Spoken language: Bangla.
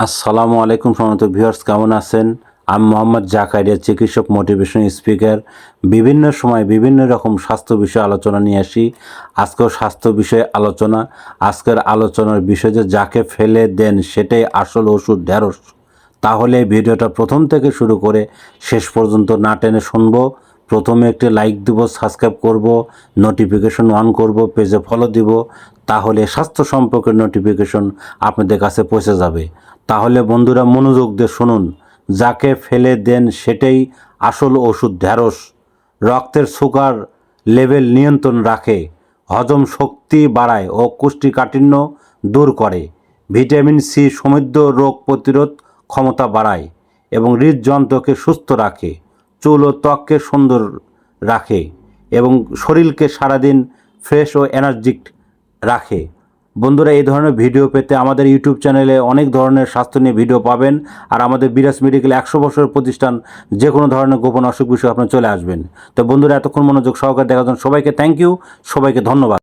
আসসালামু আলাইকুম সম্মানিত ভিউয়ার্স, কেমন আছেন? আমি মোহাম্মদ জাকারিয়া, চিকিৎসক, মোটিভেশন স্পিকার। বিভিন্ন সময় বিভিন্ন রকম স্বাস্থ্য বিষয়ে আলোচনা নিয়ে আসি। আজকেও স্বাস্থ্য বিষয়ে আলোচনা। আজকের আলোচনার বিষয় যে যাকে ফেলে দেন সেটাই আসল ওষুধ ঢেঁড়স। তাহলে ভিডিওটা প্রথম থেকে শুরু করে শেষ পর্যন্ত না টেনে শুনবো। প্রথমে একটি লাইক দিব, সাবস্ক্রাইব করব, নোটিফিকেশন অন করব, পেজে ফলো দিব। তাহলে স্বাস্থ্য সম্পর্কের নোটিফিকেশন আপনাদের কাছে পৌঁছে যাবে। তাহলে বন্ধুরা মনোযোগ দিয়ে শুনুন। যাকে ফেলে দেন সেটাই আসল ওষুধ ঢেঁড়স। রক্তের সুগার লেভেল নিয়ন্ত্রণ রাখে, হজম শক্তি বাড়ায় ও কোষ্ঠকাঠিন্য দূর করে। ভিটামিন সি সমৃদ্ধ রোগ প্রতিরোধ ক্ষমতা বাড়ায় এবং হৃদযন্ত্রকে সুস্থ রাখে, চুল ও ত্বককে সুন্দর রাখে এবং শরীরকে সারাদিন ফ্রেশ ও এনার্জিক রাখে। বন্ধুরা, এই ধরনের ভিডিও পেতে আমাদের ইউটিউব চ্যানেলে অনেক ধরনের স্বাস্থ্য নিয়ে ভিডিও পাবেন। আর আমাদের বিরাজ মেডিকেল 100 বছরের প্রতিষ্ঠান, যে কোনো ধরনের গোপন অসুখ বিষয়ে আপনারা চলে আসবেন। তো বন্ধুরা, এতক্ষণ মনোযোগ সহকারে দেখার জন্য সবাইকে থ্যাংক ইউ, সবাইকে ধন্যবাদ।